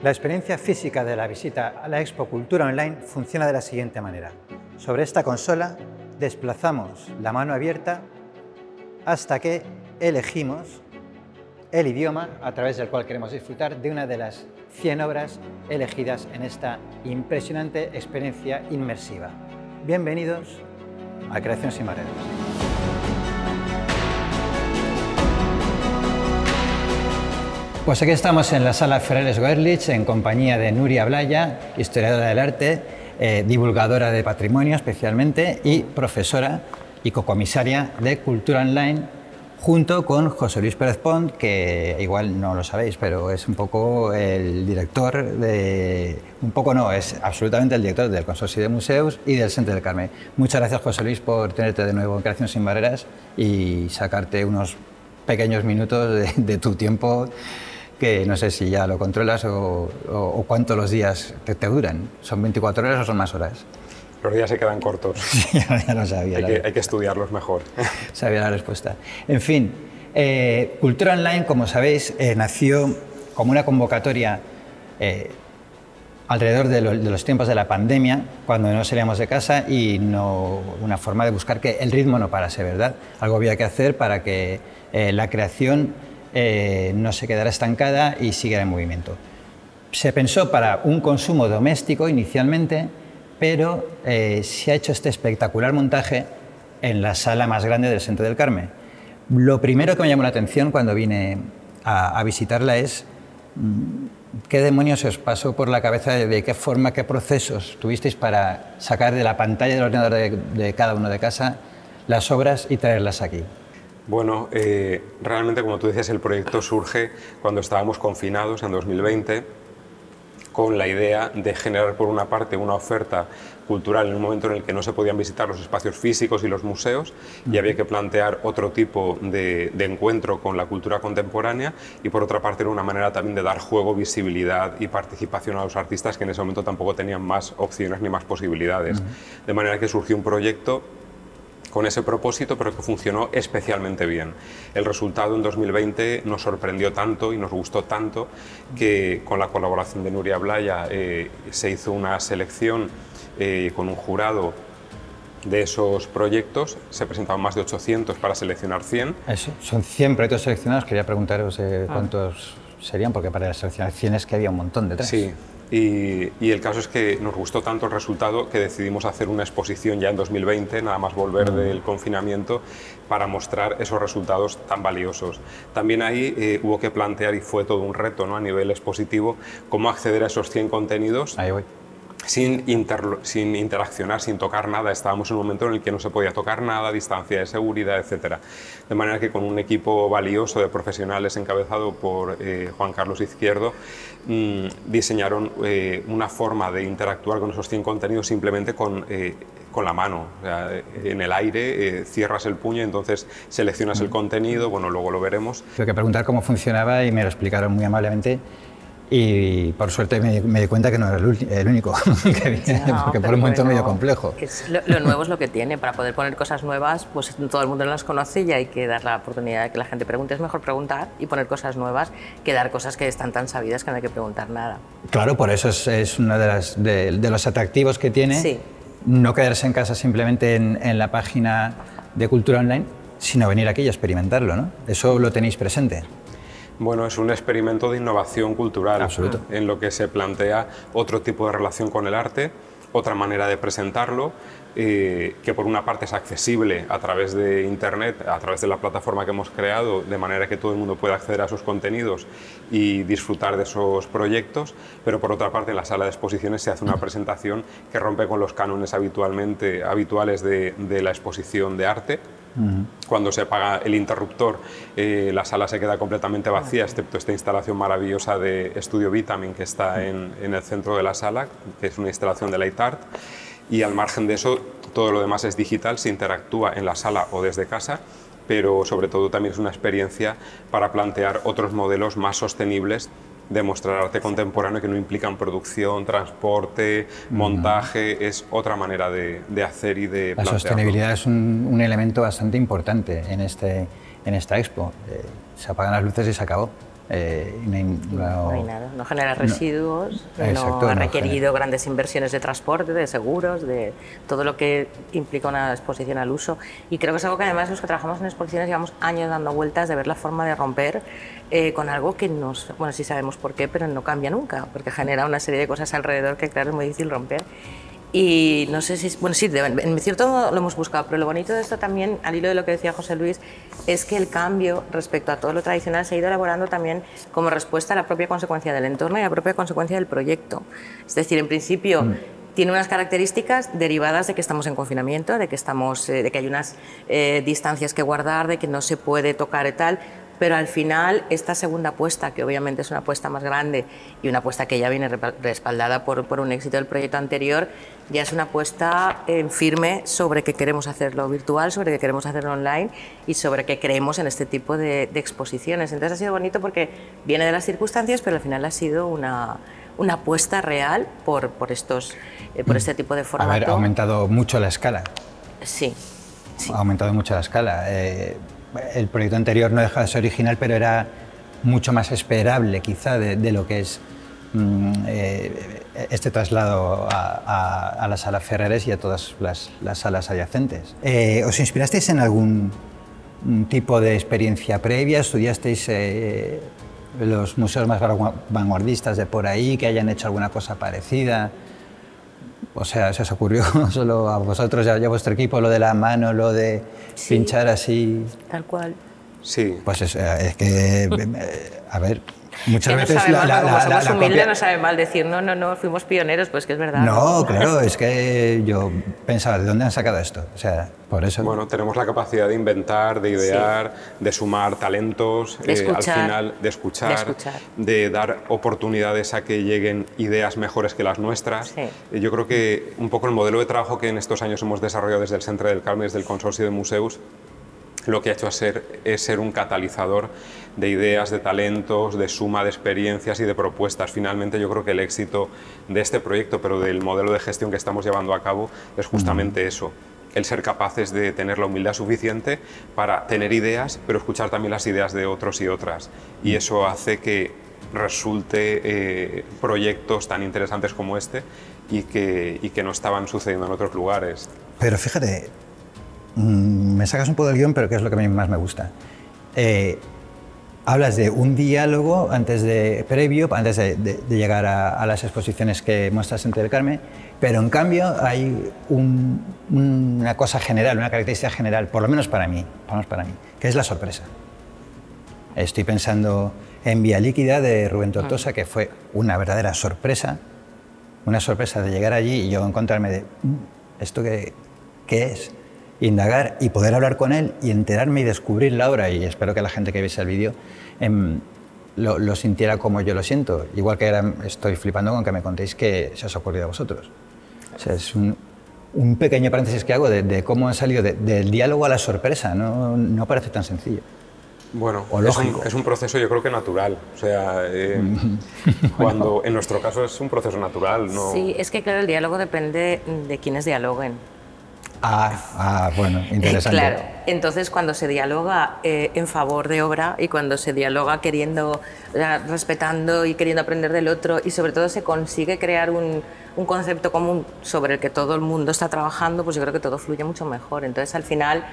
La experiencia física de la visita a la Expo Cultura Online funciona de la siguiente manera. Sobre esta consola desplazamos la mano abierta hasta que elegimos el idioma a través del cual queremos disfrutar de una de las 100 obras elegidas en esta impresionante experiencia inmersiva. Bienvenidos a Creación sin Barreras. Pues aquí estamos en la sala Ferreres Goerlich en compañía de Nuria Blaya, historiadora del arte, divulgadora de patrimonio especialmente y profesora y cocomisaria de Cultura Online, junto con José Luis Pérez Pont, que igual no lo sabéis, pero es un poco el director de... Un poco no, es absolutamente el director del Consorcio de Museos y del Centre del Carme. Muchas gracias, José Luis, por tenerte de nuevo en Creación sin Barreras y sacarte unos pequeños minutos de tu tiempo, que no sé si ya lo controlas o cuántos los días te duran. ¿Son 24 horas o son más horas? Los días se quedan cortos. Ya lo sabía. Hay que estudiarlos mejor. Sabía la respuesta. En fin, Cultura Online, como sabéis, nació como una convocatoria alrededor de los tiempos de la pandemia, cuando no salíamos de casa, y una forma de buscar que el ritmo no parase, ¿verdad? Algo había que hacer para que la creación no se quedara estancada y siguiera en movimiento. Se pensó para un consumo doméstico inicialmente, pero se ha hecho este espectacular montaje en la sala más grande del Centre del Carme. Lo primero que me llamó la atención cuando vine a visitarla es qué demonios os pasó por la cabeza, de qué forma, qué procesos tuvisteis para sacar de la pantalla del ordenador de cada uno de casa las obras y traerlas aquí. Bueno, realmente, como tú decías, el proyecto surge cuando estábamos confinados en 2020, con la idea de generar, por una parte, una oferta cultural en un momento en el que no se podían visitar los espacios físicos y los museos, y había que plantear otro tipo de encuentro con la cultura contemporánea, y por otra parte era una manera también de dar juego, visibilidad y participación a los artistas que en ese momento tampoco tenían más opciones ni más posibilidades. De manera que surgió un proyecto con ese propósito, pero que funcionó especialmente bien. El resultado en 2020 nos sorprendió tanto y nos gustó tanto que con la colaboración de Nuria Blaya se hizo una selección con un jurado de esos proyectos. Se presentaban más de 800 para seleccionar 100. Eso, son 100 proyectos seleccionados. Quería preguntaros cuántos serían, porque para seleccionar 100 es que había un montón detrás. Sí. Y el caso es que nos gustó tanto el resultado que decidimos hacer una exposición ya en 2020, nada más volver del confinamiento, para mostrar esos resultados tan valiosos. También ahí hubo que plantear, y fue todo un reto, ¿no?, a nivel expositivo, cómo acceder a esos 100 contenidos. Ahí voy. Sin interaccionar, sin tocar nada. Estábamos en un momento en el que no se podía tocar nada, distancia de seguridad, etc. De manera que con un equipo valioso de profesionales encabezado por Juan Carlos Izquierdo, diseñaron una forma de interactuar con esos 100 contenidos simplemente con la mano. O sea, en el aire cierras el puño, entonces seleccionas el contenido, bueno, luego lo veremos. Tuve que preguntar cómo funcionaba y me lo explicaron muy amablemente. Y por suerte me di cuenta que no era el único que viene, no, porque por un momento medio complejo. Lo nuevo es lo que tiene. Para poder poner cosas nuevas, pues todo el mundo las conoce y hay que dar la oportunidad de que la gente pregunte. Es mejor preguntar y poner cosas nuevas que dar cosas que están tan sabidas que no hay que preguntar nada. Claro, por eso es uno de los atractivos que tiene, sí, no quedarse en casa simplemente en la página de Cultura Online, sino venir aquí y experimentarlo, ¿no? Eso lo tenéis presente. Bueno, es un experimento de innovación cultural. Absoluto. En lo que se plantea otro tipo de relación con el arte, otra manera de presentarlo, que por una parte es accesible a través de Internet, a través de la plataforma que hemos creado, de manera que todo el mundo pueda acceder a sus contenidos y disfrutar de esos proyectos, pero por otra parte en la sala de exposiciones se hace una presentación que rompe con los cánones habituales de la exposición de arte. Cuando se apaga el interruptor, la sala se queda completamente vacía, excepto esta instalación maravillosa de Estudio Vitamin que está en el centro de la sala, que es una instalación de Light Art, y al margen de eso todo lo demás es digital, se interactúa en la sala o desde casa, pero sobre todo también es una experiencia para plantear otros modelos más sostenibles de mostrar arte contemporáneo que no implican producción, transporte, montaje. Es otra manera de hacer y de plantearlo. La sostenibilidad es un elemento bastante importante en esta expo. Se apagan las luces y se acabó. No hay nada, no genera residuos, no ha requerido grandes inversiones de transporte, de seguros, de todo lo que implica una exposición al uso. Y creo que es algo que además los que trabajamos en exposiciones llevamos años dando vueltas de ver la forma de romper con algo que bueno, sí sabemos por qué, pero no cambia nunca, porque genera una serie de cosas alrededor que claro es muy difícil romper. Y no sé si, bueno, sí, en cierto modo lo hemos buscado, pero lo bonito de esto también, al hilo de lo que decía José Luis, es que el cambio respecto a todo lo tradicional se ha ido elaborando también como respuesta a la propia consecuencia del entorno y a la propia consecuencia del proyecto. Es decir, en principio tiene unas características derivadas de que estamos en confinamiento, de que hay unas distancias que guardar, de que no se puede tocar y tal. Pero al final, esta segunda apuesta, que obviamente es una apuesta más grande y una apuesta que ya viene respaldada por un éxito del proyecto anterior, ya es una apuesta firme sobre que queremos hacerlo virtual, sobre que queremos hacerlo online y sobre que creemos en este tipo de exposiciones. Entonces ha sido bonito porque viene de las circunstancias, pero al final ha sido una apuesta real por este tipo de formato. A ver, ha aumentado mucho la escala. Sí. Ha aumentado mucho la escala. El proyecto anterior no deja de ser original, pero era mucho más esperable quizá de lo que es este traslado a la sala Ferreres y a todas las salas adyacentes. ¿Os inspirasteis en algún tipo de experiencia previa? ¿Estudiasteis los museos más vanguardistas de por ahí que hayan hecho alguna cosa parecida? O sea, ¿se os ocurrió solo a vosotros y a vuestro equipo lo de la mano, lo de pinchar así? Tal cual. Sí. Pues es que, a ver, muchas veces como somos humildes no sabe mal decir no, fuimos pioneros, pues que es verdad. No, claro, es que yo pensaba, ¿de dónde han sacado esto? O sea, por eso... Bueno, tenemos la capacidad de inventar, de idear, de sumar talentos, de escuchar, al final de escuchar, de dar oportunidades a que lleguen ideas mejores que las nuestras. Sí. Yo creo que un poco el modelo de trabajo que en estos años hemos desarrollado desde el Centre del Carme, desde el Consorcio de Museus, lo que ha hecho es ser un catalizador de ideas, de talentos, de suma de experiencias y de propuestas. Finalmente yo creo que el éxito de este proyecto, pero del modelo de gestión que estamos llevando a cabo, es justamente eso, el ser capaces de tener la humildad suficiente para tener ideas, pero escuchar también las ideas de otros y otras. Y eso hace que resulte proyectos tan interesantes como este y que no estaban sucediendo en otros lugares. Pero fíjate, me sacas un poco del guión, pero que es lo que a mí más me gusta. Hablas de un diálogo antes de llegar a las exposiciones que muestras en del Carme, pero en cambio hay una cosa general, una característica general, por lo menos para mí, que es la sorpresa. Estoy pensando en Vía Líquida de Rubén Tortosa, que fue una verdadera sorpresa, de llegar allí y yo encontrarme de ¿esto qué es? Indagar y poder hablar con él y enterarme y descubrir la obra, y espero que la gente que viese el vídeo lo sintiera como yo lo siento, igual que ahora estoy flipando con que me contéis que se os ha ocurrido a vosotros. O sea, es un pequeño paréntesis que hago de cómo han salido del diálogo a la sorpresa, no parece tan sencillo. Bueno, es un proceso yo creo que natural, o sea, cuando en nuestro caso es un proceso natural. ¿No? Sí, es que claro, el diálogo depende de quienes dialoguen. Bueno, interesante. Claro, entonces cuando se dialoga en favor de obra y cuando se dialoga respetando y queriendo aprender del otro y sobre todo se consigue crear un concepto común sobre el que todo el mundo está trabajando, pues yo creo que todo fluye mucho mejor. Entonces al final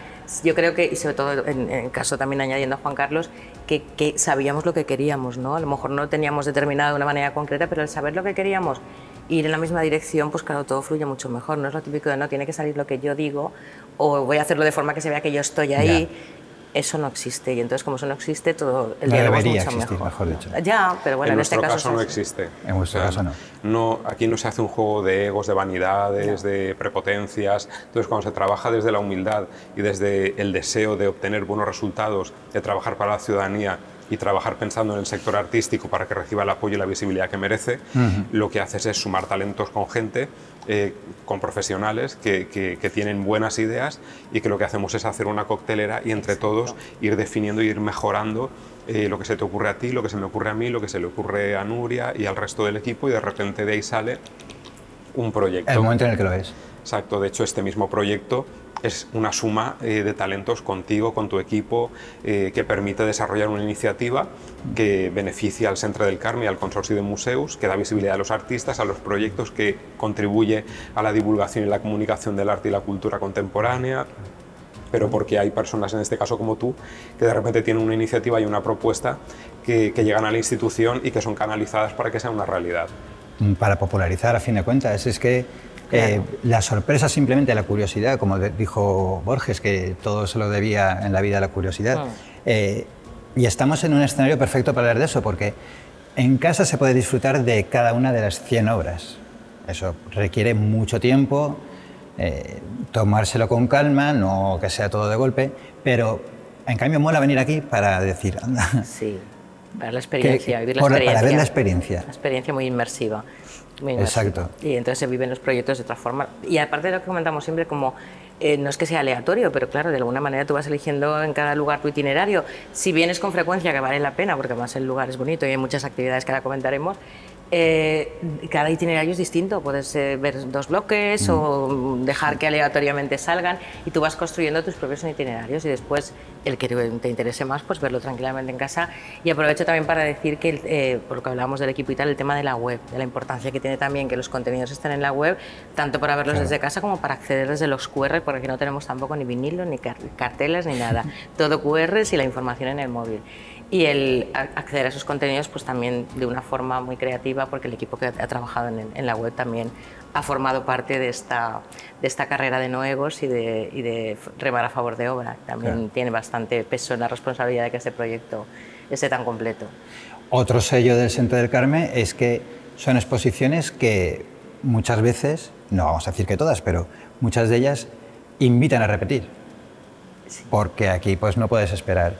yo creo que, y sobre todo en el caso también añadiendo a Juan Carlos, que sabíamos lo que queríamos, ¿no? A lo mejor no teníamos determinado de una manera concreta, pero el saber lo que queríamos, ir en la misma dirección, pues claro, todo fluye mucho mejor. No es lo típico de no tiene que salir lo que yo digo o voy a hacerlo de forma que se vea que yo estoy ahí. Ya. Eso no existe y entonces como eso no existe, todo el diálogo es mucho mejor dicho. Ya, pero bueno, en este caso no existe. En vuestro caso no. Aquí no se hace un juego de egos, de vanidades, de prepotencias. Entonces cuando se trabaja desde la humildad y desde el deseo de obtener buenos resultados, de trabajar para la ciudadanía y trabajar pensando en el sector artístico para que reciba el apoyo y la visibilidad que merece, lo que haces es sumar talentos con gente, con profesionales que tienen buenas ideas y que lo que hacemos es hacer una coctelera y entre todos ir definiendo y ir mejorando lo que se te ocurre a ti, lo que se me ocurre a mí, lo que se le ocurre a Nuria y al resto del equipo y de repente de ahí sale un proyecto. El momento en el que lo es. Exacto, de hecho este mismo proyecto es una suma de talentos contigo, con tu equipo, que permite desarrollar una iniciativa que beneficia al Centre del Carme y al Consorci de Museus, que da visibilidad a los artistas, a los proyectos, que contribuye a la divulgación y la comunicación del arte y la cultura contemporánea, pero porque hay personas, en este caso como tú, que de repente tienen una iniciativa y una propuesta que llegan a la institución y que son canalizadas para que sea una realidad. Para popularizar, a fin de cuentas, es que claro. La sorpresa, simplemente la curiosidad, como dijo Borges, que todo se lo debía en la vida a la curiosidad. Y estamos en un escenario perfecto para hablar de eso, porque en casa se puede disfrutar de cada una de las 100 obras. Eso requiere mucho tiempo, tomárselo con calma, no que sea todo de golpe, pero en cambio mola venir aquí para decir, anda. Sí, para la experiencia, vivir la experiencia. Para ver la experiencia. Una experiencia muy inmersiva. Exacto. Y entonces se viven los proyectos de otra forma. Y aparte de lo que comentamos siempre, como no es que sea aleatorio, pero claro, de alguna manera tú vas eligiendo en cada lugar tu itinerario. Si vienes con frecuencia, que vale la pena, porque además el lugar es bonito y hay muchas actividades que ahora comentaremos, cada itinerario es distinto, puedes ver 2 bloques o dejar que aleatoriamente salgan y tú vas construyendo tus propios itinerarios y después el que te interese más, pues verlo tranquilamente en casa. Y aprovecho también para decir que, por lo que hablábamos del equipo y tal, el tema de la web, de la importancia que tiene también que los contenidos estén en la web, tanto para verlos desde casa como para acceder desde los QR, porque aquí no tenemos tampoco ni vinilo, ni cartelas, ni nada, todo QRs y la información en el móvil. Y el acceder a esos contenidos pues también de una forma muy creativa, porque el equipo que ha trabajado en la web también ha formado parte de esta carrera de Noegos y de remar a favor de obra. También tiene bastante peso en la responsabilidad de que este proyecto esté tan completo. Otro sello del Centre del Carme es que son exposiciones que muchas veces, no vamos a decir que todas, pero muchas de ellas invitan a repetir. Sí. Porque aquí pues no puedes esperar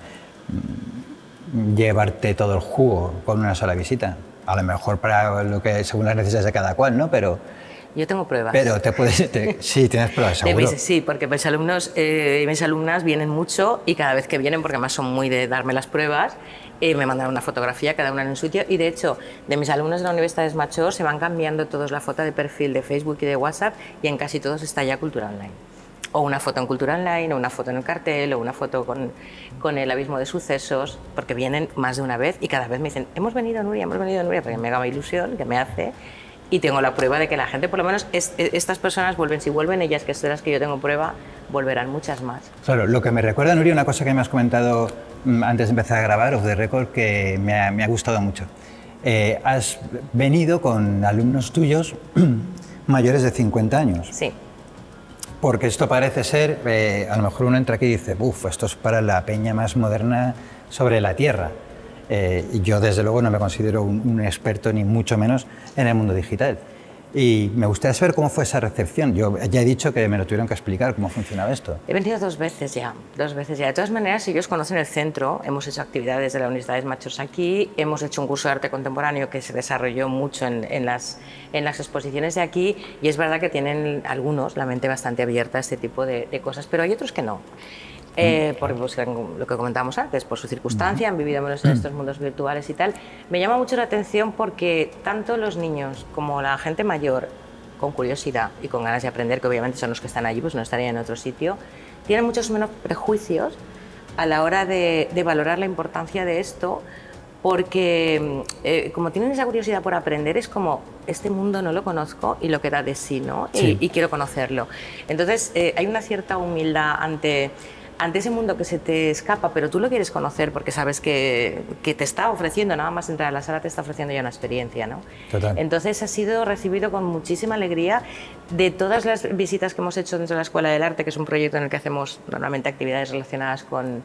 llevarte todo el jugo con una sola visita. A lo mejor para lo que según las necesidades de cada cual, ¿no? Pero yo tengo pruebas. Pero te puedes... sí, tienes pruebas, seguro. Sí, porque mis alumnos y mis alumnas vienen mucho y cada vez que vienen, porque además son muy de darme las pruebas, me mandan una fotografía, cada una en un sitio, y de hecho, de mis alumnos de la Universidad de Major se van cambiando todos la foto de perfil de Facebook y de WhatsApp, y en casi todos está ya Cultura Online. O una foto en Cultura Online, o una foto en el cartel, o una foto con el Abismo de Sucesos, porque vienen más de una vez y cada vez me dicen, hemos venido Nuria, porque me haga ilusión, que me hace, y tengo la prueba de que la gente, por lo menos estas personas vuelven, si vuelven ellas, que son las que yo tengo prueba, volverán muchas más. Claro, lo que me recuerda, Nuria, una cosa que me has comentado antes de empezar a grabar, off the record, que me ha gustado mucho. Has venido con alumnos tuyos mayores de 50 años. Sí. Porque esto parece ser, a lo mejor uno entra aquí y dice, uff, esto es para la peña más moderna sobre la Tierra. Y yo, desde luego, no me considero un experto, ni mucho menos, en el mundo digital. Y me gustaría saber cómo fue esa recepción. Yo ya he dicho que me lo tuvieron que explicar cómo funcionaba esto. He venido dos veces ya. De todas maneras, ellos conocen el centro, hemos hecho actividades de la Universidad de Major aquí, hemos hecho un curso de arte contemporáneo que se desarrolló mucho en las exposiciones de aquí, y es verdad que tienen algunos la mente bastante abierta a este tipo de cosas, pero hay otros que no. Porque pues, lo que comentábamos antes, por su circunstancia, han vivido menos en estos mundos virtuales y tal. Me llama mucho la atención porque tanto los niños como la gente mayor, con curiosidad y con ganas de aprender, que obviamente son los que están allí, pues no estarían en otro sitio, tienen muchos menos prejuicios a la hora de valorar la importancia de esto, porque como tienen esa curiosidad por aprender, es como, este mundo no lo conozco y lo que da de sí, ¿no? Sí. Y quiero conocerlo. Entonces, hay una cierta humildad ante ese mundo que se te escapa, pero tú lo quieres conocer porque sabes que te está ofreciendo, nada más entrar a la sala te está ofreciendo ya una experiencia, ¿no? Total. Entonces ha sido recibido con muchísima alegría. De todas las visitas que hemos hecho dentro de la Escuela del Arte, que es un proyecto en el que hacemos normalmente actividades relacionadas con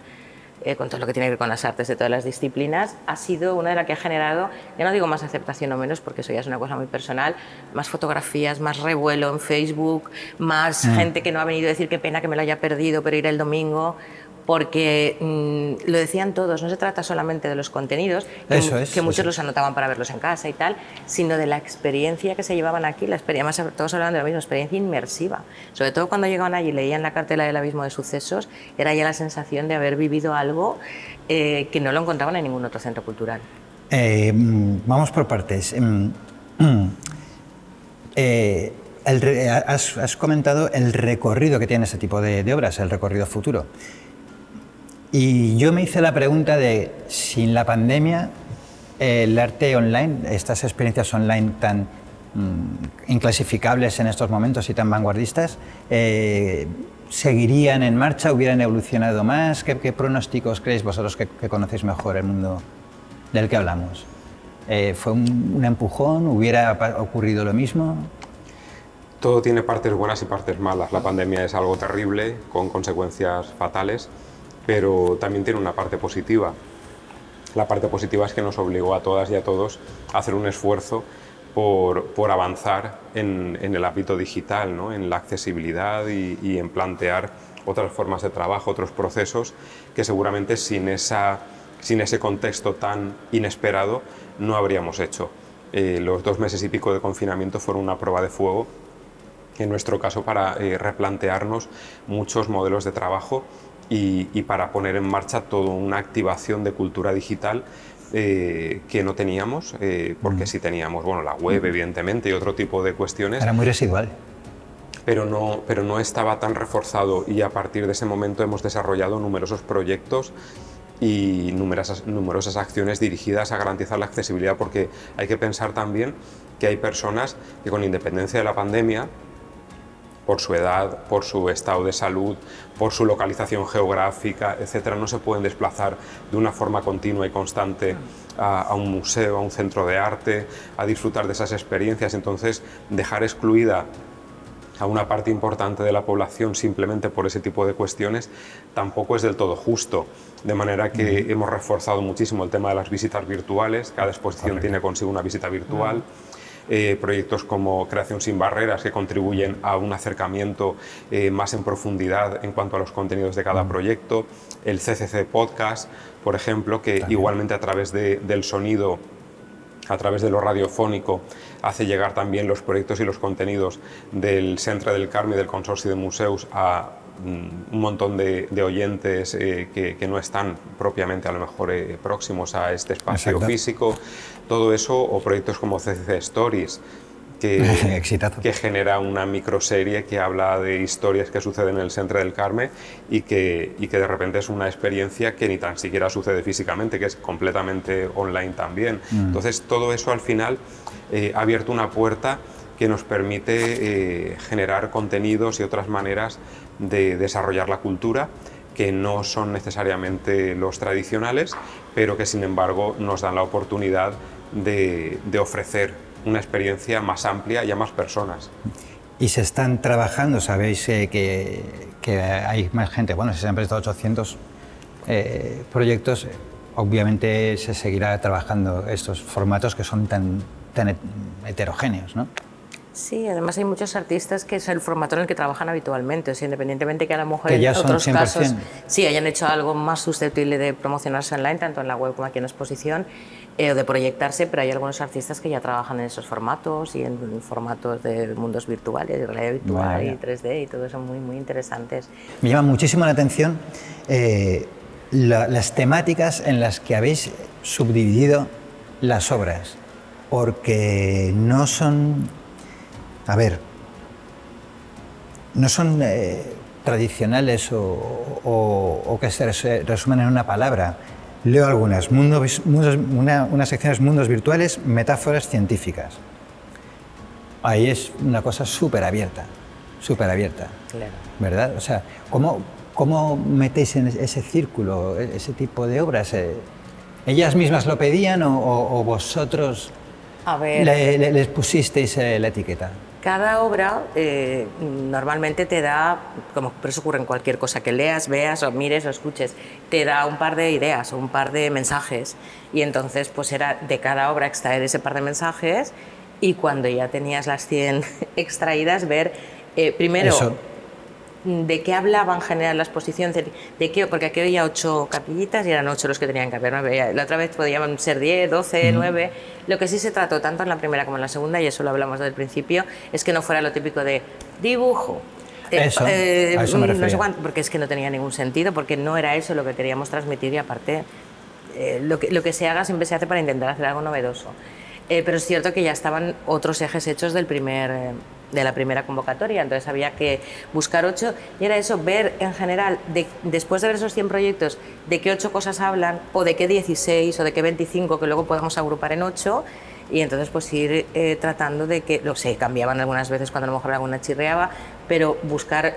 todo lo que tiene que ver con las artes de todas las disciplinas, ha sido una de las que ha generado, ya no digo más aceptación o menos, porque eso ya es una cosa muy personal, más fotografías, más revuelo en Facebook, más gente que no ha venido a decir qué pena que me lo haya perdido, pero ir el domingo, porque lo decían todos, no se trata solamente de los contenidos, que muchos los anotaban para verlos en casa y tal, sino de la experiencia que se llevaban aquí, la experiencia, más todos hablaban de lo mismo, experiencia inmersiva. Sobre todo cuando llegaban allí y leían la cartela del Abismo de Sucesos, era ya la sensación de haber vivido algo que no lo encontraban en ningún otro centro cultural. Vamos por partes. Has comentado el recorrido que tiene ese tipo de obras, el recorrido futuro. Y yo me hice la pregunta de, sin la pandemia, el arte online, estas experiencias online tan inclasificables en estos momentos y tan vanguardistas, ¿seguirían en marcha? ¿Hubieran evolucionado más? ¿Qué pronósticos creéis vosotros que conocéis mejor el mundo del que hablamos? ¿Fue un empujón? ¿Hubiera ocurrido lo mismo? Todo tiene partes buenas y partes malas. La pandemia es algo terrible, con consecuencias fatales, pero también tiene una parte positiva. La parte positiva es que nos obligó a todas y a todos a hacer un esfuerzo por avanzar en el ámbito digital, ¿no? En la accesibilidad y en plantear otras formas de trabajo, otros procesos que seguramente sin ese contexto tan inesperado no habríamos hecho. Los 2 meses y pico de confinamiento fueron una prueba de fuego, en nuestro caso, para replantearnos muchos modelos de trabajo y para poner en marcha toda una activación de cultura digital que no teníamos, porque sí teníamos, bueno, la web, evidentemente, y otro tipo de cuestiones. Era muy residual. Pero no estaba tan reforzado, y a partir de ese momento hemos desarrollado numerosos proyectos y numerosas acciones dirigidas a garantizar la accesibilidad, porque hay que pensar también que hay personas que, con independencia de la pandemia, por su edad, por su estado de salud, por su localización geográfica, etcétera, no se pueden desplazar de una forma continua y constante a un museo, a un centro de arte, a disfrutar de esas experiencias. Entonces, dejar excluida a una parte importante de la población simplemente por ese tipo de cuestiones tampoco es del todo justo. De manera que hemos reforzado muchísimo el tema de las visitas virtuales. Cada exposición tiene consigo una visita virtual. Proyectos como Creación sin Barreras, que contribuyen a un acercamiento más en profundidad en cuanto a los contenidos de cada proyecto. El CCC Podcast, por ejemplo, que igualmente a través del sonido, a través de lo radiofónico, hace llegar también los proyectos y los contenidos del Centre del Carme y del Consorci de Museus a un montón de oyentes que no están propiamente a lo mejor próximos a este espacio físico. Todo eso, o proyectos como CCC Stories, que genera una microserie que habla de historias que suceden en el Centre del Carme y que de repente es una experiencia que ni tan siquiera sucede físicamente, que es completamente online también. Entonces, todo eso al final ha abierto una puerta que nos permite generar contenidos y otras maneras de desarrollar la cultura, que no son necesariamente los tradicionales, pero que sin embargo nos dan la oportunidad de ofrecer una experiencia más amplia y a más personas. Y se están trabajando, sabéis que hay más gente, bueno, se han presentado 800 proyectos, obviamente se seguirá trabajando estos formatos que son tan heterogéneos, ¿no? Sí, además hay muchos artistas que es el formato en el que trabajan habitualmente, o sea, independientemente que a lo mejor que ya en otros son 100%. casos sí hayan hecho algo más susceptible de promocionarse online, tanto en la web como aquí en la exposición, o de proyectarse, pero hay algunos artistas que ya trabajan en esos formatos y en formatos de mundos virtuales, de realidad virtual y 3D y todo eso, muy, muy interesantes. Me llama muchísimo la atención las temáticas en las que habéis subdividido las obras, porque no son... A ver, no son tradicionales o que se resumen en una palabra. Leo algunas. Una sección es mundos virtuales, metáforas científicas. Ahí es una cosa súper abierta, claro. ¿Verdad? O sea, ¿cómo metéis en ese círculo ese tipo de obras? ¿Ellas mismas lo pedían o vosotros les pusisteis la etiqueta? Cada obra normalmente te da, como por eso ocurre en cualquier cosa que leas, veas o mires o escuches, te da un par de ideas o un par de mensajes, y entonces pues era de cada obra extraer ese par de mensajes, y cuando ya tenías las 100 extraídas ver primero eso, de qué hablaba en general la exposición, de qué, porque aquí había 8 capillitas y eran 8 los que tenían que haber, ¿no? La otra vez podían ser 10, 12, 9. Lo que sí se trató tanto en la primera como en la segunda, y eso lo hablamos desde el principio, es que no fuera lo típico de dibujo. A eso me refería. No sé cuánto, porque es que no tenía ningún sentido, porque no era eso lo que queríamos transmitir, y aparte lo que se haga siempre se hace para intentar hacer algo novedoso. pero es cierto que ya estaban otros ejes hechos de la primera convocatoria, entonces había que buscar 8 y era eso, ver en general, después de ver esos 100 proyectos, de qué 8 cosas hablan o de qué 16 o de qué 25 que luego podemos agrupar en 8 y entonces pues ir tratando de que, cambiaban algunas veces cuando a lo mejor alguna chirreaba, pero buscar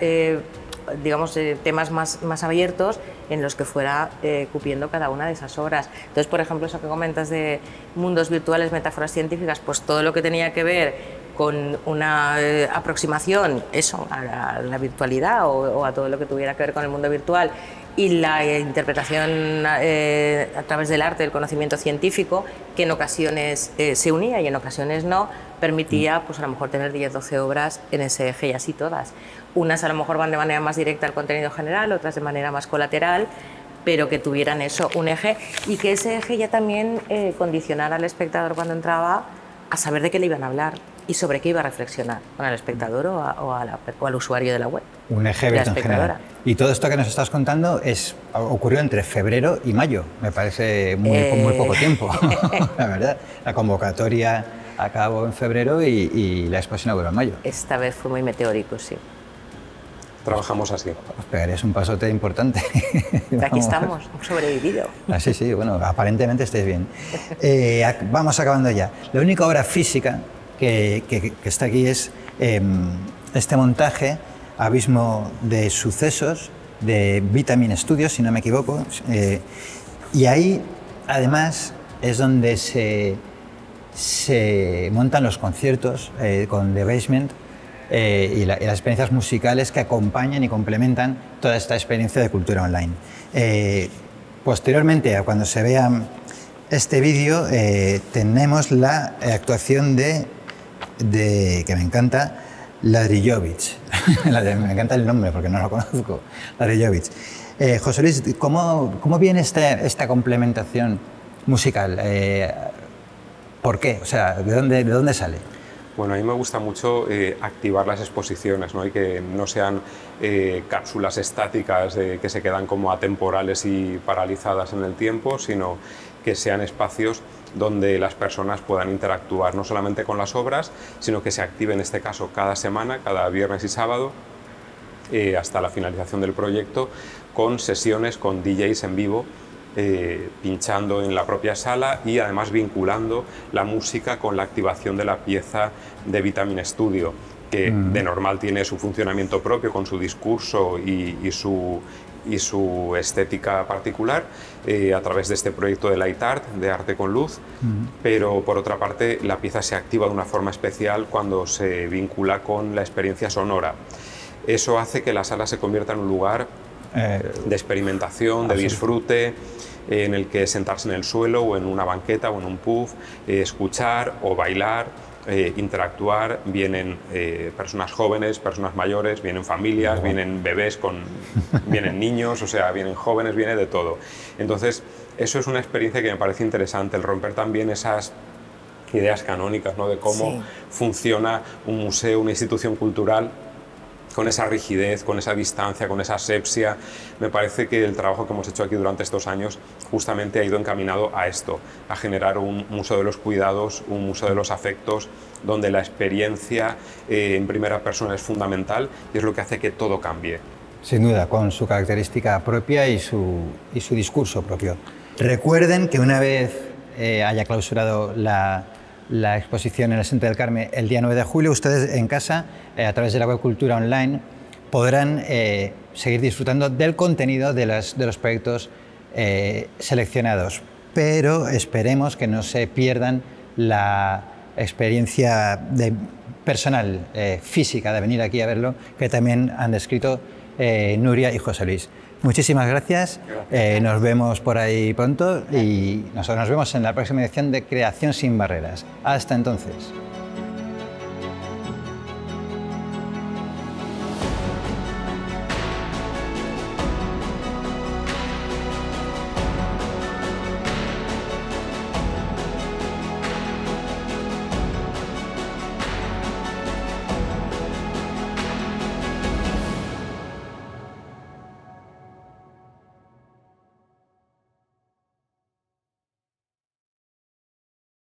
digamos, temas más abiertos en los que fuera cupiendo cada una de esas obras. Entonces, por ejemplo, eso que comentas de mundos virtuales, metáforas científicas, pues todo lo que tenía que ver con una aproximación a la virtualidad o a todo lo que tuviera que ver con el mundo virtual y la interpretación a través del arte, del conocimiento científico, que en ocasiones se unía y en ocasiones no, permitía pues a lo mejor tener 10-12 obras en ese eje y así todas. Unas a lo mejor van de manera más directa al contenido general, otras de manera más colateral, pero que tuvieran un eje y que ese eje ya también condicionara al espectador cuando entraba a saber de qué le iban a hablar y sobre qué iba a reflexionar al espectador o al usuario de la web. Un eje abierto en general. Y todo esto que nos estás contando ocurrió entre febrero y mayo. Me parece muy poco tiempo, la verdad. La convocatoria acabó en febrero y la exposición acabó en mayo. Esta vez fue muy meteórico, sí. Trabajamos así. Os pegarías un pasote importante. Aquí estamos, hemos sobrevivido. Sí, bueno, aparentemente estáis bien. Vamos acabando ya. La única obra física que está aquí es este montaje, Abismo de Sucesos, de Vitamin Studios, si no me equivoco. Y ahí, además, es donde se montan los conciertos con The Basement, y las experiencias musicales que acompañan y complementan toda esta experiencia de cultura online. Posteriormente, a cuando se vea este vídeo, tenemos la actuación de que me encanta, Ladrillovich. Me encanta el nombre porque no lo conozco, Ladrillovich. José Luis, ¿cómo viene esta complementación musical? ¿Por qué? O sea, ¿de dónde sale? Bueno, a mí me gusta mucho activar las exposiciones, ¿no? Y que no sean cápsulas estáticas que se quedan como atemporales y paralizadas en el tiempo, sino que sean espacios donde las personas puedan interactuar no solamente con las obras, sino que se active en este caso cada semana, cada viernes y sábado, hasta la finalización del proyecto, con sesiones con DJs en vivo, pinchando en la propia sala y además vinculando la música con la activación de la pieza de Vitamin Studio, que de normal tiene su funcionamiento propio con su discurso y su estética particular a través de este proyecto de Light Art, de arte con luz, pero por otra parte la pieza se activa de una forma especial cuando se vincula con la experiencia sonora. Eso hace que la sala se convierta en un lugar de experimentación, de disfrute, en el que sentarse en el suelo o en una banqueta o en un pub, escuchar o bailar, interactuar. Vienen personas jóvenes, personas mayores, vienen familias, vienen bebés, vienen niños, o sea, vienen jóvenes, viene de todo. Entonces, eso es una experiencia que me parece interesante, el romper también esas ideas canónicas, ¿no? De cómo funciona un museo, una institución cultural, con esa rigidez, con esa distancia, con esa asepsia. Me parece que el trabajo que hemos hecho aquí durante estos años justamente ha ido encaminado a esto, a generar un museo de los cuidados, un museo de los afectos, donde la experiencia en primera persona es fundamental y es lo que hace que todo cambie. Sin duda, con su característica propia y su discurso propio. Recuerden que una vez haya clausurado la exposición en el Centro del Carmen el día 9 de julio, ustedes en casa, a través de la web Cultura Online, podrán seguir disfrutando del contenido de los proyectos seleccionados. Pero esperemos que no se pierdan la experiencia personal, física, de venir aquí a verlo, que también han descrito Nuria y José Luis. Muchísimas gracias. Nos vemos por ahí pronto y nosotros nos vemos en la próxima edición de Creación sin Barreras. Hasta entonces.